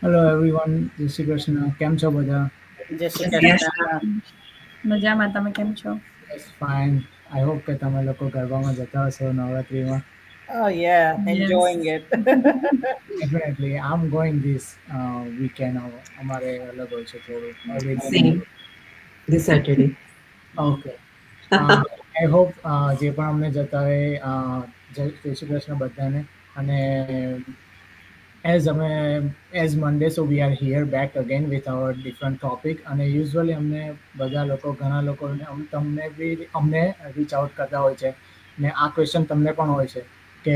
Hello everyone, જય શ્રી કૃષ્ણ. કેમ છો બધા? જય શ્રી Yes. કૃષ્ણ. મજામાં, તમે કેમ છો? Yes, fine. આઈ હોપ કે તમે લોકો ગરબામાં જતા હશો નવરાત્રિમાં. Oh yeah, Yes. enjoying it. Definitely I am going this weekend. અમારે અલગ હોય છે થોડું every day. Same. This Saturday. Okay. I hope જે પણ અમને જતા હોય જય શ્રી કૃષ્ણ બધાને. અને as Monday, so we are here back again with our different topic. અને યુઝ્યુઅલી અમને બધા લોકો ઘણા લોકો તમને બી અમને રીચ આઉટ કરતા હોય છે ને આ ક્વેશ્ચન તમને પણ હોય છે કે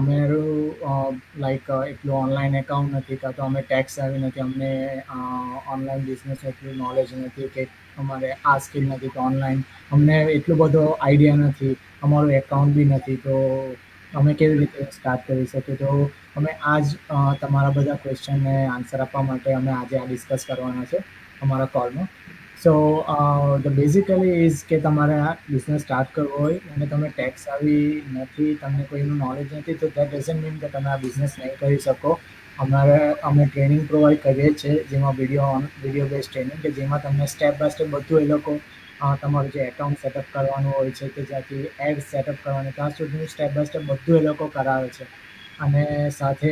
અમારું લાઈક એટલું ઓનલાઈન એકાઉન્ટ નથી કાં તો અમે ટેક્સ આવી નથી, અમને ઓનલાઈન બિઝનેસ એટલું નોલેજ નથી કે અમારે આ સ્કિલ નથી તો ઓનલાઈન અમને એટલું બધો આઈડિયા નથી, અમારું એકાઉન્ટ બી નથી, તો અમે કેવી રીતે સ્ટાર્ટ કરી શકીએ. તો અમે આજ તમારા બધા ક્વેશ્ચનને આન્સર આપવા માટે અમે આજે આ ડિસ્કસ કરવાના છે અમારા કોલમાં. સો ધ બેઝિકલી ઇઝ કે તમારે આ બિઝનેસ સ્ટાર્ટ કરવો હોય અને તમે ટેક્સ આવી નથી, તમને કોઈનું નોલેજ નથી, તો દેટ ડઝન્ટ મીન કે તમે આ બિઝનેસ નહીં કરી શકો. અમે ટ્રેનિંગ પ્રોવાઈડ કરીએ છીએ જેમાં વિડીયો બેઝ ટ્રેનિંગ કે જેમાં તમને સ્ટેપ બાય સ્ટેપ બધું એ લોકો તમારું જે એકાઉન્ટ સેટઅપ કરવાનું હોય છે કે જ્યાંથી એડ સેટઅપ કરવાનું ત્યાં સુધીનું સ્ટેપ બાય સ્ટેપ બધું એ લોકો કરાવે છે. અને સાથે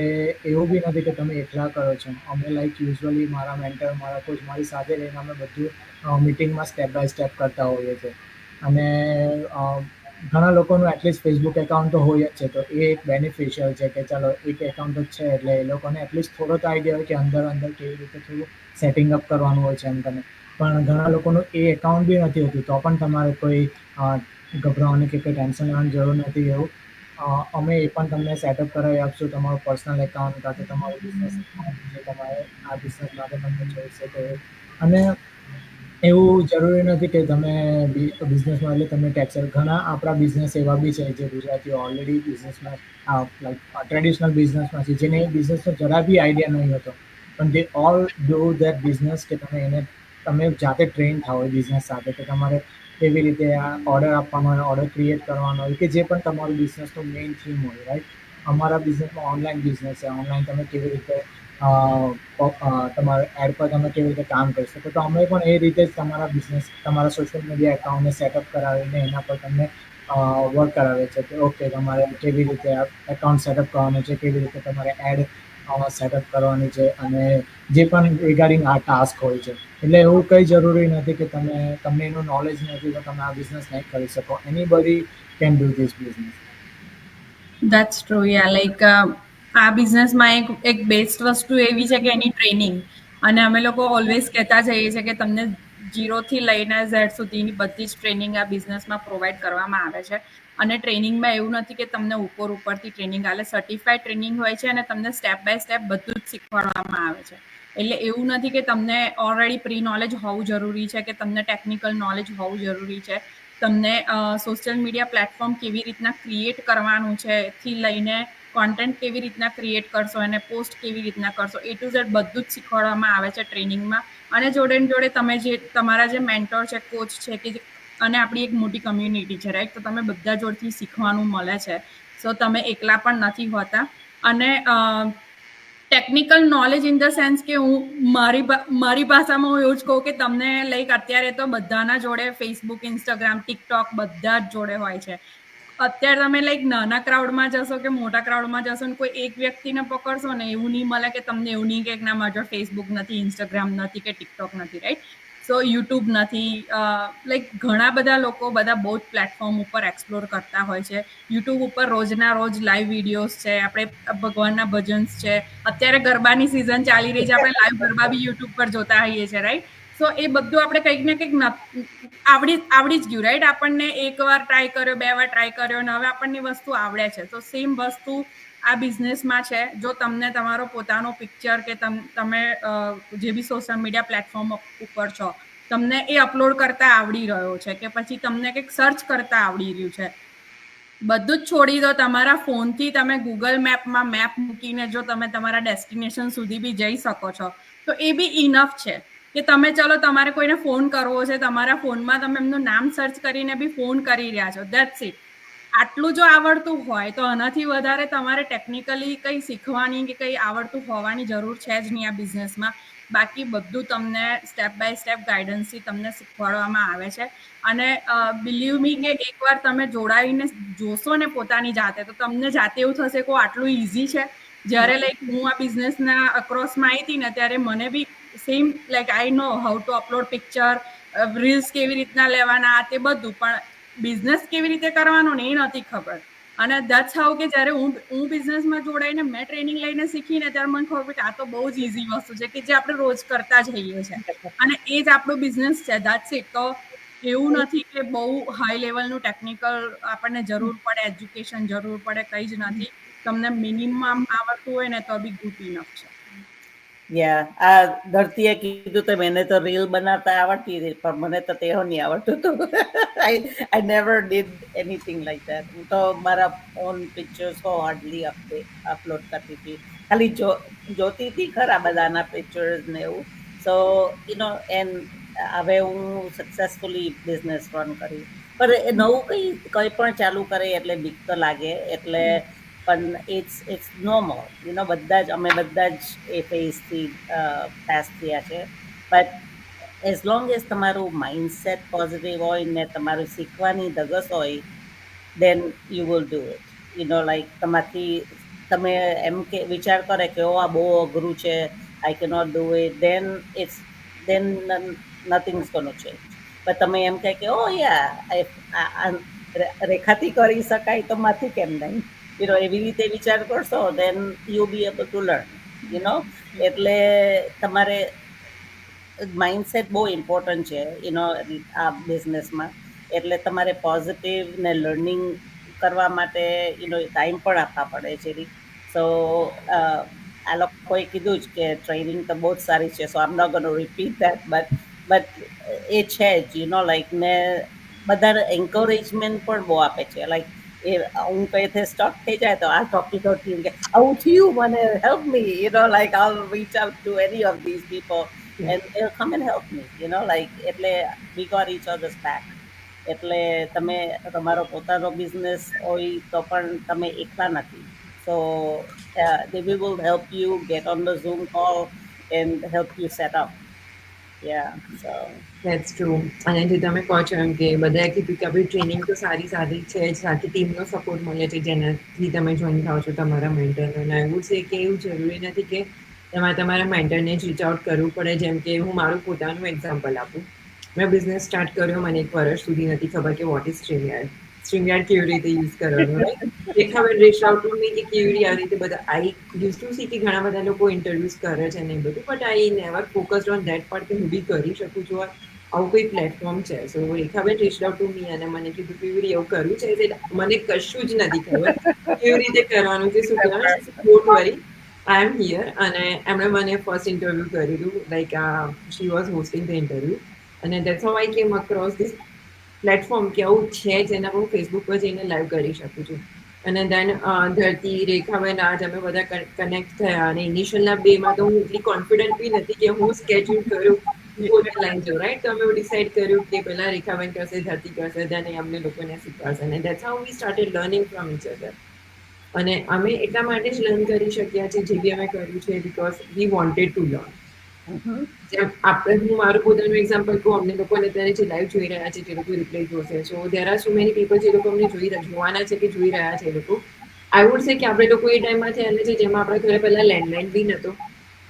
એવું બી નથી કે તમે એકલા કરો છો. અમે લાઈક યુઝ્યુઅલી મારા મેન્ટર, મારા કોચ મારી સાથે રહીને અમે બધું મીટિંગમાં સ્ટેપ બાય સ્ટેપ કરતા હોઈએ છીએ. અને ઘણા લોકોનું એટલીસ્ટ ફેસબુક એકાઉન્ટ તો હોય જ છે, તો એ એક બેનિફિશિયલ છે કે ચાલો એક એકાઉન્ટ જ છે એટલે એ લોકોને એટલીસ્ટ થોડો તો આઈડિયા હોય કે અંદર કેવી રીતે થોડું સેટિંગ અપ કરવાનું હોય છે એમ કરીને. પણ ઘણા લોકોનું એ એકાઉન્ટ બી નથી હોતું, તો પણ તમારે કોઈ ગભરાવાની કે કંઈ ટેન્શન લેવાની જરૂર નથી. એવું અમે એ પણ તમને સેટઅપ કરાવી આપશું, તમારું પર્સનલ એકાઉન્ટ કાં તો તમારું બિઝનેસ એકાઉન્ટ જે તમારે આ બિઝનેસ માટે તમને જોઈશે તો. અને એવું જરૂરી નથી કે તમે બિઝનેસમાં એટલે તમે ટેક્સ ઘણા આપણા બિઝનેસ એવા બી છે જે ગુજરાતીઓ ઓલરેડી બિઝનેસમાં લાઈક ટ્રેડિશનલ બિઝનેસમાં છે જેને બિઝનેસનો જરા બી આઈડિયા નહીં હતો, પણ દે ઓલ ડુ ધેટ બિઝનેસ કે તમે જાતે ટ્રેન થાઓ એ બિઝનેસ સાથે કે તમારે કેવી રીતે આ ઓર્ડર આપવાનો હોય, ઓર્ડર ક્રિએટ કરવાનો હોય કે જે પણ તમારું બિઝનેસનું મેઇન થીમ હોય, રાઈટ? અમારા બિઝનેસમાં ઓનલાઈન બિઝનેસ છે. ઓનલાઈન તમે કેવી રીતે તમારા એડ પર તમે કેવી રીતે કામ કરી શકો, તો અમે પણ એ રીતે જ તમારા બિઝનેસ, તમારા સોશિયલ મીડિયા એકાઉન્ટને સેટઅપ કરાવીને એના પર તમને વર્ક કરાવે છે કે ઓકે તમારે કેવી રીતે એકાઉન્ટ સેટઅપ કરવાનું છે, કેવી રીતે તમારે એડ સેટઅપ કરવાની છે અને જે પણ રિગાર્ડિંગ આ ટાસ્ક હોય છે. એટલે એવું કંઈ જરૂરી નથી કે તમને એનું નોલેજ નથી તો તમે આ બિઝનેસ નહીં કરી શકો. Anybody can do this business. That's true. Yeah, like આ બિઝનેસમાં એક બેસ્ટ વસ્તુ એવી છે કે એની ટ્રેનિંગ. અને અમે લોકો ઓલવેઝ કહેતા જઈએ છીએ કે તમને 0 થી લઈને Z સુધીની બધી જ ટ્રેનિંગ આ બિઝનેસમાં પ્રોવાઈડ કરવામાં આવે છે. અને ટ્રેનિંગમાં એવું નથી કે તમને ઉપરથી ટ્રેનિંગ આલે, સર્ટિફાઈડ ટ્રેનિંગ હોય છે અને તમને સ્ટેપ બાય સ્ટેપ બધું જ શીખવાડવામાં આવે છે. એટલે એવું નથી કે તમને ઓલરેડી પ્રી નોલેજ હોવું જરૂરી છે કે તમને ટેકનિકલ નોલેજ હોવું જરૂરી છે. તમને સોશિયલ મીડિયા પ્લેટફોર્મ કેવી રીતના ક્રિએટ કરવાનું છે થી લઈને કોન્ટેન્ટ કેવી રીતના ક્રિએટ કરશો અને પોસ્ટ કેવી રીતના કરશો, A to Z બધું જ શીખવાડવામાં આવે છે ટ્રેનિંગમાં. અને જોડે ને જોડે તમે જે તમારા જે મેન્ટર છે, કોચ છે કે અને આપણી એક મોટી કમ્યુનિટી છે, રાઈટ? તો તમે બધા જોડથી શીખવાનું મળે છે. સો તમે એકલા પણ નથી હોતા. અને technical knowledge in the sense કે હું મારી ભાષામાં હું એવું જ કહું કે તમને લાઈક અત્યારે તો બધાના જોડે ફેસબુક, ઇન્સ્ટાગ્રામ, ટિકટોક બધા જ જોડે હોય છે. અત્યારે તમે લાઈક નાના ક્રાઉડમાં જશો કે મોટા ક્રાઉડમાં જશો ને કોઈ એક વ્યક્તિને પકડશો ને એવું નહીં મળે કે તમને એવું નહીં કે ના મારા ફેસબુક નથી, ઇન્સ્ટાગ્રામ નથી કે ટિકટોક નથી, રાઈટ? સો યુટ્યુબ નથી, લાઈક ઘણા બધા લોકો બધા બહુ જ પ્લેટફોર્મ ઉપર એક્સપ્લોર કરતા હોય છે. યુટ્યુબ ઉપર રોજના રોજ લાઈવ વિડીયોઝ છે, આપણે ભગવાનના ભજન્સ છે. અત્યારે ગરબાની સિઝન ચાલી રહી છે, આપણે લાઈવ ગરબા બી યુટ્યુબ પર જોતા હોઈએ છીએ, રાઈટ? સો એ બધું આપણે કંઈક ને કંઈક આવડી જ ગયું, રાઈટ? આપણને એક વાર ટ્રાય કર્યો, 2 વાર ટ્રાય કર્યો અને હવે આપણને વસ્તુ આવડે છે. તો સેમ વસ્તુ આ બિઝનેસમાં છે. જો તમને તમારો પોતાનો પિક્ચર કે તમે જે બી સોશિયલ મીડિયા પ્લેટફોર્મ ઉપર છો, તમને એ અપલોડ કરતા આવડી રહ્યો છે કે પછી તમને કંઈક સર્ચ કરતા આવડી રહ્યું છે, બધું જ છોડી દો. તમારા ફોનથી તમે ગૂગલ મેપમાં મેપ મૂકીને જો તમે તમારા ડેસ્ટિનેશન સુધી બી જઈ શકો છો, તો એ બી ઇનફ છે. કે તમે ચલો તમારે કોઈને ફોન કરવો છે, તમારા ફોનમાં તમે એમનું નામ સર્ચ કરીને બી ફોન કરી રહ્યા છો, ધેટ્સ ઇટ. આટલું જો આવડતું હોય તો આનાથી વધારે તમારે ટેકનિકલી કંઈ શીખવાની કે કંઈ આવડતું હોવાની જરૂર છે જ નહીં આ બિઝનેસમાં. બાકી બધું તમને સ્ટેપ બાય સ્ટેપ ગાઈડન્સથી તમને શીખવાડવામાં આવે છે. અને બિલીવ મી કે એકવાર તમે જોડાઈને જોશો ને પોતાની જાતે તો તમને જાતે એવું થશે કે આટલું ઇઝી છે. જ્યારે લાઈક હું આ બિઝનેસના અક્રોસમાં આવી હતી ને ત્યારે મને બી same like I know how to upload picture, reels કેવી રીતના લેવાના તે બધું, પણ બિઝનેસ કેવી રીતે કરવાનો ને એ નથી ખબર. અને દેટ્સ હાઉ કે જ્યારે હું બિઝનેસમાં જોડાઈને મેં ટ્રેનિંગ લઈને શીખીને ત્યારે મને ખબર પડી કે આ તો બહુ જ ઇઝી વસ્તુ છે કે જે આપણે રોજ કરતા જ હોઈએ છીએ અને એ જ આપણો બિઝનેસ છે. That's it. તો એવું નથી કે બહુ હાઈ લેવલનું ટેકનિકલ આપણને જરૂર પડે, એજ્યુકેશન જરૂર પડે, કંઈ જ નથી. તમને મિનિમમ આવડતું હોય ને તો બી ગુડ ઇનફ છે. આ ધરતીએ કીધું તો મને તો રીલ બનાવતા આવડતી હતી પણ મને તો તેહો નહીં આવડતું હતું. I never did anything like that. હું તો મારા ઓન પિક્ચર્સ હાર્ડલી અપલોડ કરતી હતી. ખાલી જોતી હતી ખરા બધાના પિક્ચર્સ ને એવું. સો એન્ડ હવે હું સક્સેસફુલી બિઝનેસ રન કરી. પણ એ નવું કંઈ પણ ચાલુ કરે એટલે બીક તો લાગે. એટલે પણ ઇટ્સ નોર્મલ. અમે બધા જ એ ફેઝથી પાસ થયા છે. બટ એઝ લોંગ એઝ તમારું માઇન્ડસેટ પોઝિટિવ હોય ને તમારું શીખવાની ધગસ હોય then you will do it. Like તમારથી તમે એમ કે વિચાર કરે કે આ બહુ અઘરું છે, આઈ કે not do it, then nothing's gonna change. પણ તમે એમ કહે કે યા રેખાથી કરી શકાય તો માથી કેમ નહીં, એવી રીતે વિચાર કરશો then you be able to learn. એટલે તમારે માઇન્ડસેટ બહુ ઇમ્પોર્ટન્ટ છે આ બિઝનેસમાં. એટલે તમારે પોઝિટિવ ને લર્નિંગ કરવા માટે ટાઈમ પણ આપવા પડે છે. સો આ લોકોએ કીધું જ કે ટ્રેનિંગ તો બહુ જ સારી છે. So am not gonna repeat that, but એ છે જ લાઈક ને બધા એન્કરેજમેન્ટ પણ બહુ આપે છે. લાઈક હું કઈથી સ્ટક થઈ જાય તો આ ટોપિક કે આવું થયું મને help me, like I'll reach out to any of these people and they'll come and help me, like એટલે we got each other's back. એટલે તમે તમારો પોતાનો બિઝનેસ હોય તો પણ તમે એકલા નથી. So they will help you get on the Zoom call and help you set up. So that's true. અને જે તમે કહો છો એમ કે બધાએ કીધું કે આપણી ટ્રેનિંગ તો સારી છે જ, સાથે ટીમનો સપોર્ટ મળે છે જેનાથી તમે જોઈન થાઓ છો તમારા મેન્ટરને. અને એવું છે કે એવું જરૂરી નથી કે તમારે તમારા મેન્ટરને જ રીચ આઉટ કરવું પડે. જેમ કે હું મારું પોતાનું એક્ઝામ્પલ આપું. મેં બિઝનેસ સ્ટાર્ટ કર્યો, મને 1 વર્ષ સુધી નથી ખબર કે વોટ ઇઝ સ્ટ્રીમયાર્ડ કેવી રીતે યુઝ કરવાનું, right? Rekhaben reach out to મી કે કેવી આવી રીતે બધા આઈ યુઝ ટુ સી કે ઘણા બધા લોકો ઇન્ટરવ્યુઝ કરે છે ને એ બધું, but I never focused on that part કે હું બી કરી શકું છું. આવું કોઈ પ્લેટફોર્મ છે. So Rekhaben reach out to me અને મને કીધું કેવી એવું કરવું છે. મને કશું જ નથી ખબર કેવી રીતે કરવાનું છે, શું કરવાનું. Don't worry, I am here. અને એમણે મને ફર્સ્ટ ઇન્ટરવ્યુ કર્યું. Like she was hosting the interview અને that's how I came across this platform કે આવું છે જેના પર હું ફેસબુક પર જઈને લાઈવ કરી શકું છું. અને દેન ધરતી, રેખાબેન, આજ અમે બધા કનેક્ટ થયા. અને ઇનિશિયલના 2 તો હું એટલી કોન્ફિડન્ટ બી નથી કે હું સ્કેડ્યુલ કરું પોતે લાઈન જો, રાઈટ? તો અમે ડિસાઈડ કર્યું કે પહેલા રેખાબેન કરશે, ધરતી કરશે, દેન અમને લોકોને શીખવાડશે. અને that's how we started learning from each other. અને અમે એટલા માટે જ લર્ન કરી શક્યા છે જે બી અમે કર્યું છે because we wanted to learn. જેમ આપણે, હું મારું પોતાનું એક્ઝામ્પલ કહું, અમને લોકોને અત્યારે જે લાઈવ જોઈ રહ્યા છે જે લોકો રિપ્લે જોશે, so there are so many people જે લોકો અમને જોવાના છે કે જોઈ રહ્યા છે. એ લોકો, આઈ વુડ સે કે આપણે લોકો એ ટાઈમમાં થયેલા છે જેમાં આપણા ઘરે પહેલા લેન્ડલાઇન બી નહોતો,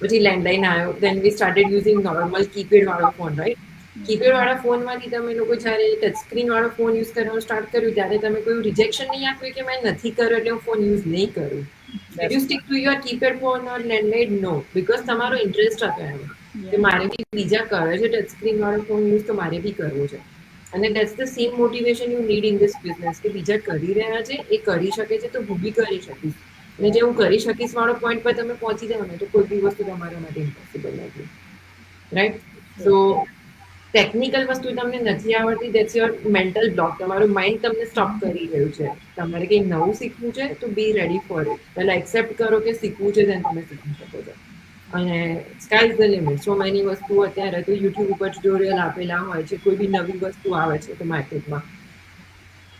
પછી લેન્ડલાઇન આવ્યો, then we started using normal keypad વાળો ફોન, રાઈટ? કીપેડ વાળા ફોનમાંથી તમે લોકો જ્યારે ટચ સ્ક્રીન વાળો ફોન યુઝ કરવાનું સ્ટાર્ટ કર્યું ત્યારે તમે કોઈ રિજેક્શન નહીં આપ્યું કે મેં નથી કર્યો એટલે હું ફોન યુઝ નહીં કરું. Did you stick to your keypad phone or landline? No, because તમારો ઇન્ટરેસ્ટ હતો એમાં કે મારે બી બીજા કરે છે ટચ સ્ક્રીન વાળો ફોન યુઝ તો મારે બી કરવો છે. અને that's the same motivation you need in this business કે બીજા કરી રહ્યા છે, એ કરી શકે છે તો હું બી કરી શકીશ. અને જે હું કરી શકીશ વાળો પોઈન્ટ પર તમે પહોંચી જાઓ ને તો કોઈ બી વસ્તુ તમારા માટે ઇમ્પોસિબલ નથી, રાઈટ? સો ટેકનિકલ વસ્તુ તમને નથી આવડતી, દેટ્સ યોર મેન્ટલ બ્લોક. તમારું માઇન્ડ તમને સ્ટોપ કરી રહ્યું છે. તમારે કંઈક નવું શીખવું છે તો બી રેડી ફોર ઇટ. પહેલા એક્સેપ્ટ કરો કે શીખવું છે, then તમે શીખી શકો છો. અને sky is the limit. So many વસ્તુઓ અત્યારે તો યુટ્યુબ ઉપર ટ્યુટોરિયલ આપેલા હોય છે. કોઈ બી નવી વસ્તુ આવે છે તો માર્કેટમાં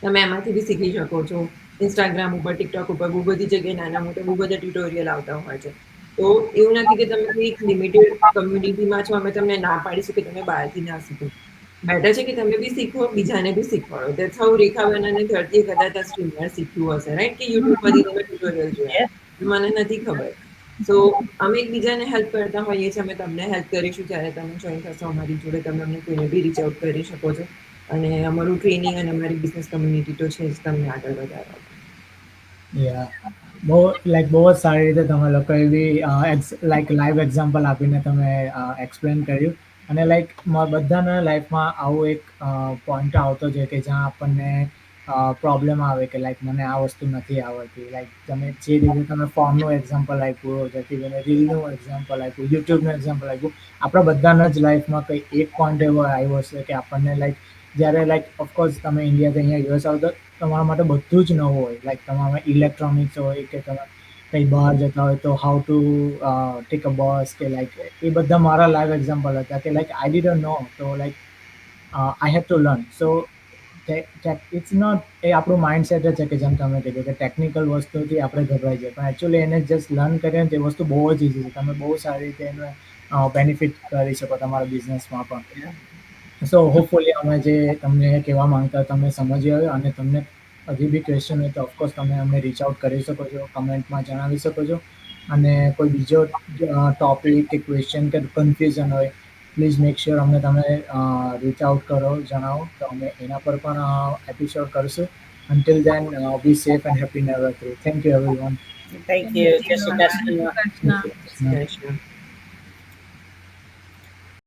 તમે એમાંથી બી શીખી શકો છો. ઇન્સ્ટાગ્રામ ઉપર, ટિકટોક ઉપર બહુ બધી જગ્યાએ નાના મોટા બહુ બધા ટ્યુટોરિયલ આવતા હોય છે. તો એવું નથી કે તમે કોઈ લિમિટેડ કમ્યુનિટીમાં છો, અમે તમને ના પાડીશું કે તમે બહારથી ના શીખો. બેટર છે કે તમે બી શીખો, બીજાને બી શીખવાડો. દેટ્સ હાઉ રેખાબેન અને ધરતીએ કદાચ આ સ્ટ્રીમયાર્ડ શીખ્યું હશે, રાઈટ? કે યુટ્યુબ પરથી તમે ટ્યુટોરિયલ જોયા. Yes. મને નથી ખબર. સો અમે એકબીજાને હેલ્પ કરતા હોઈએ છીએ. અમે તમને હેલ્પ કરીશું જ્યારે તમે જોઈન થશો અમારી જોડે. તમે અમને કોઈને બી રીચ આઉટ કરી શકો છો. અને અમારું ટ્રેનિંગ અને અમારી બિઝનેસ કમ્યુનિટી તો છે જ તમને આગળ વધારવા. યા બહુ બહુ જ સારી રીતે તમે લોકોએ બી લાઈવ એક્ઝામ્પલ આપીને તમે એક્સપ્લેન કર્યું. અને બધાના લાઈફમાં આવું એક પોઈન્ટ આવતો છે કે જ્યાં આપણને પ્રોબ્લેમ આવે કે મને આ વસ્તુ નથી આવડતી. તમે જે રીતે તમે ફોર્મનું એક્ઝામ્પલ આપ્યું, જતીબેને રીલનું એક્ઝામ્પલ આપ્યું, યુટ્યુબનું એક્ઝામ્પલ આપ્યું. આપણા બધાના જ લાઈફમાં કંઈ એક પોઈન્ટ એવો આવ્યો હશે કે આપણને જ્યારે ઓફકોર્સ તમે ઇન્ડિયાથી અહીંયા યુએસ આવો તો તમારા માટે બધું જ નવું હોય. તમારા ઇલેક્ટ્રોનિક્સ હોય કે તમે કંઈ બહાર જતા હોય તો હાઉ ટુ ટેક અ બસ કે એ બધા મારા લાઈવ એક્ઝામ્પલ હતા કે આઈ ડીડન્ટ નો. તો I have to learn. So it's not a આપણું માઇન્ડસેટ જ છે કે જેમ તમે કીધું કે ટેકનિકલ વસ્તુથી આપણે ગભરાઈ જાય, પણ એકચ્યુઅલી એને જસ્ટ લર્ન કરીએ ને તે વસ્તુ બહુ જ ઇઝી છે. તમે બહુ સારી રીતે એને બેનિફિટ કરી શકો તમારા બિઝનેસમાં પણ. સો હોપફુલી અમે જે તમને કહેવા માંગતા તમને સમજી આવ્યો. અને તમને હજી બી ક્વેશ્ચન હોય તો ઓફકોર્સ તમે અમને રીચ આઉટ કરી શકો છો, કમેન્ટમાં જણાવી શકો છો. અને કોઈ બીજો ટોપિક કે ક્વેશ્ચન કે કન્ફ્યુઝન હોય, પ્લીઝ મેક શ્યોર અમને તમે રીચ આઉટ કરો, જણાવો. તો અમે એના પર પણ એપિસોડ કરીશું. Until then, be safe and happy Navratri. Thank you, everyone. Thank you. Jai Shri Krishna. Krishna. Yes, sure.